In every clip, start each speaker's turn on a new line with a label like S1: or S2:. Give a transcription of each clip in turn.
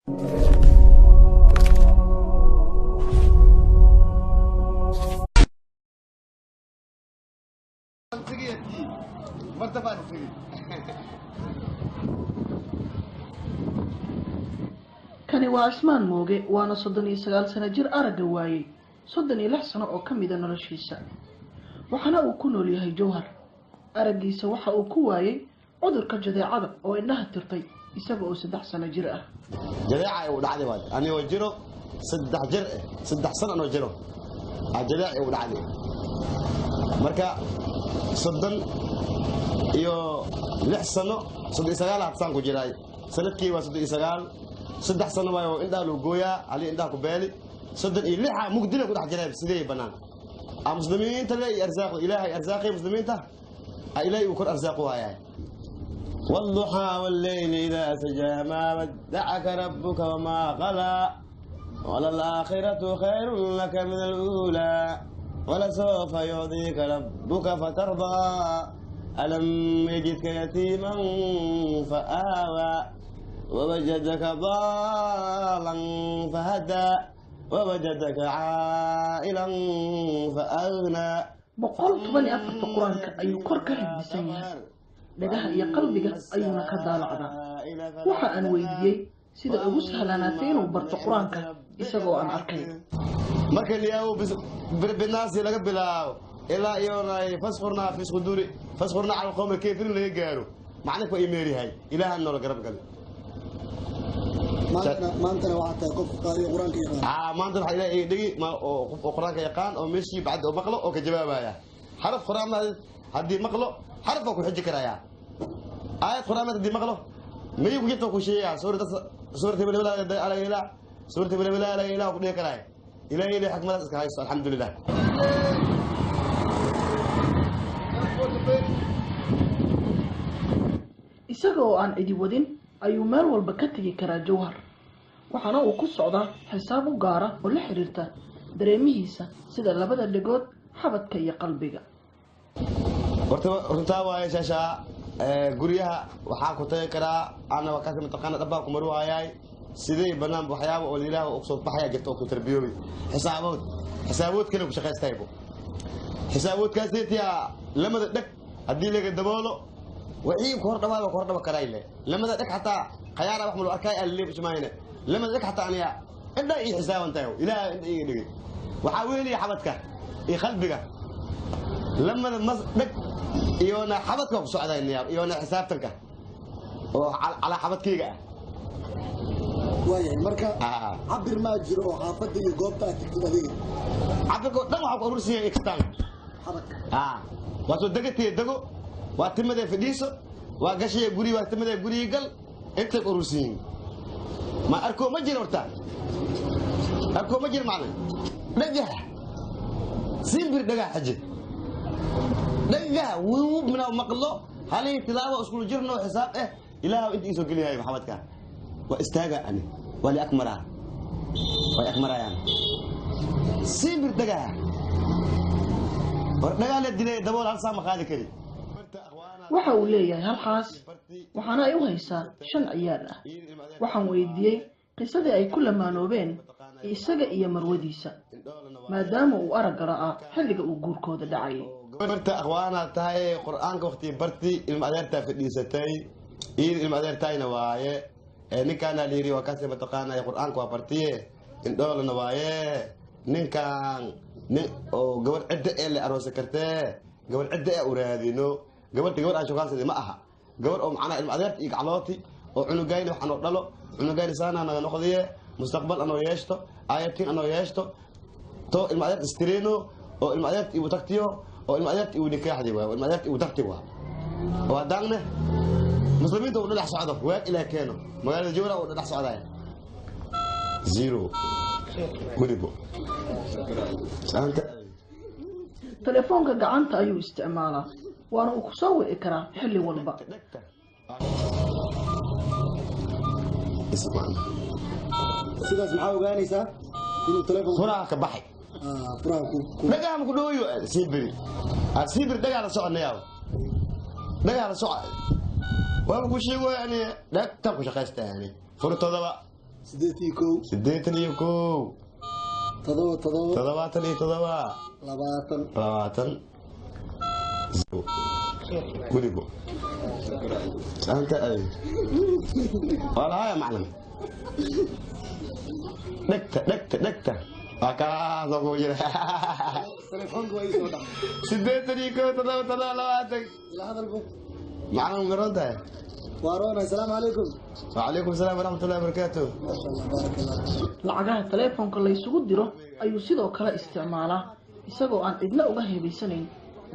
S1: kani waa Cismaan Mooge waana 39 sano jir aragga waayay 36 sano oo kamid ah noloshiisa waxana uu ku nool yahay Jowhar araggiisa waxa uu ku waayay cudurka jadeecada oo indhaha tirtay isaga oo 3 sano jir ah
S2: jadeeca uu dhacday waad aniga jiro 3 sano anoo jiro jadeeca uu dhacday marka 36 sano 39 sano ku jiray sanadkii waa 39 saddex sano waayo inda loo gooyaa ali inda ku beeli saddex iyo lix mugdina ku dhex jiray sidee banaan muslimiinta la arsaaq ilaahay arsaaqi muslimiinta ilaahay uu kor arsaaq waayay والضحى والليل إذا سجى ما ودعك ربك وما قلى وللآخرة خير لك من الأولى ولسوف يعطيك ربك فترضى ألم يجدك يتيما فآوى ووجدك ضالا فهدى ووجدك عائلا فأغنى
S1: بقول طبني أفضل قرآنك أي كرك هدسانيا لدها يا قلبك أينا كدال عدا وحا أن ويديي سيدا أغسها لاناتين وبرت قرآنك إساقوا أن أركين
S2: مركا الياو بالناس لقب بلاو إلا إيونا فاسخرنا في صدوري فاسخرنا على القوم الكيفرين اللي يقاروا معناك وإيميري هاي إله أنه لقرب قلب
S3: ما أنت لو عطى قف قارئ قرآن كيقان
S2: ما أنت لو حيلا دقي ما قرآن كيقان أو مشي بعد أو مقلو أو كجوابها يا حرف قرآن هدي مقلو حرف أو كل حجة كرايا آية قرآن هدي مقلو ما يبغى تقول شيء سورة بلا بلا على إله سورة بلا بلا على إله وكل كرايا إلهي حكم الله سكايس الحمد لله
S1: isagoo aan cidi wadin ayuu meel walba ka tagi karaa Jowhar waxaana uu ku socdaa xisaab u gaara oo la xiriirta dareemihiisa sida labada dhigood xabadka iyo qalbiga
S2: horta waa shasha guriyaha waxaa ku tagi karaa ana waa ka taqaan dhabba ku maruayay sidee banaan waxyaabo oo ilaahay u soo baxaya jirto ku tarbiyoobi xisaabood kale ku shaqaystaybo xisaaboodkaas tiya lamada dhag hadii laga daboolo وحي كهرباء كرايله لما ذاك حتى خيار واحد من الاركاي اللي مش ماينه لما ذاك حتى انا انت اي حساب انت الى دغ وحاولي حبتك اي قلبك لما ذاك يونا حبتك بسعدين يونا حسابتك على حبتكيغا
S3: واي marka cabir ma jiro xaafadii iyo goobta tigtadii
S2: cabirko dhan waxa ku ursiyo extan
S3: xabak
S2: wato dagati dago واتمده فديسو واغشيه غوري واتمده غوري قال انت قروسين ما اركو مجر ورتا اركو مجر معنا دغه سيمبر دغه حجه دغه ومن مقلو هلي تلاوه اسكول جرنو حساب اله انت يسو غلياي محمدك واستاغا اني ولي اكمرها يعني سيمبر دغه وردغه لدينه دبول هل سام خالي كري
S1: waxa uu leeyahay halkaas waxaana ay u haysaa 5 ciyaar ah waxaan weydiiyay qisadii ay ku lamaanoobeen isaga iyo marwadiisa maadaama uu arag raa xilliga uu guurkooda dhacay
S2: barta akhwaana tahay quraanka waqti barti ilma adeerta fadhiisatay ilma adeertayna waaye ninkan liiri waa kaasay mataqaana quraanka waa bartiye indhoolna waaye ninkan oo gabar cidda ee la aroos kartee gabar cidda ee u raadino gabar aan shaqaansadii ma aha gabar oo macna ilma adeerta iyo gaclooti oo cunugayna waxaan oo dhalo cunugayna saana naga noqdiye mustaqbal anoo yeeshto ayatin anoo yeeshto to ilma adeerta istireeno oo ilma adeerta ibu tagtiyo oo ilma adeerta ibu nikaaxdi waa ilma adeerta ibu tagti waa wadaanne muslimiinta oo dhinac socdo waa ila keeno magaalada Jowhar oo dhinac socdaay zero guribo saanta
S1: telefoonka gacanta ayuu isticmaalaa وانا اكسوي اكرا حلي والبا
S2: اسمع
S3: sidaas maxaa ogaanaysaa inuu telefoon
S2: furaha ka baxay
S3: furaha ku
S2: dhagaan ku dhooyo sibir dhagaan la soconayaa dhagaan la socod waa ku sheego yani dhagta ku shaqaystaa yani furtooda siddeetan iyo kow toddobaatan iyo toddoba labaatan gurigo anta ay walaaya macalin dhegta waa kaa soo jira siddeetan iyo kow toddoba labaatan macalin mirantahay
S3: وارونا السلام عليكم
S2: وعليكم السلام ورحمة الله وبركاته
S1: lacagaha taleefanka la isugu diro ayuu sidoo kale isticmaalaa isagoo aan cidna uga heebaysanayn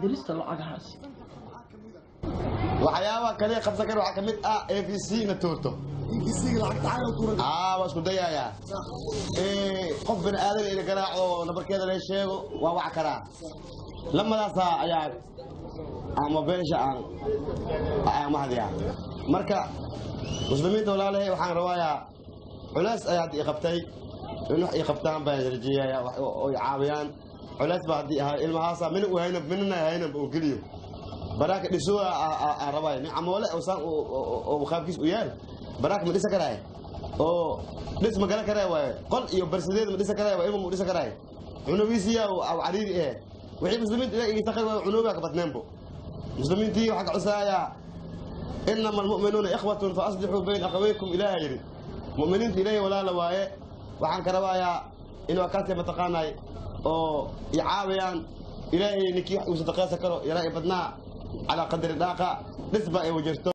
S1: dirista lacagahaasi
S2: waxyaabaha kale qabsan kara waxa kamid ah AVC na tuurto
S3: AVC lacagta ay u tuurto
S2: waa isku dayaaya qof bani aadan ila garaaco nabarkeeda la sheego waa wax kara lamadaas ayaa ama beesha aan mahadiya marka muslimiinta walaalahay waxaan rabaa culays ayaad qabtay inuu ay qabtaan baa yarjiya oo caawiyaan culays baa ilmahaasa min u hayna minna hayna oo galiyo baraka dhiso rabaa ni amole oo san oo qaabkiis u yaal baraka ma dhisa karaay oo dhis ma gala karaay way qol iyo barsadeed ma dhisa karaay way ilmo ma dhisa karaay cunubiisiya oo cariiri wixii muslimiinta ay taqay cunuba ka badnaanbo muslimiintii waxa ka cusaya إنما المؤمنون إخوة فأصلحوا بين أخويكم إلى يري مؤمنين إليه ولا لوايه وعن كروايا إنه كاتب متقاناي أو يعاويان إلهي نكيح وستقاسكرو يلاقي بدنا على قدر الداقة نسبة وجرته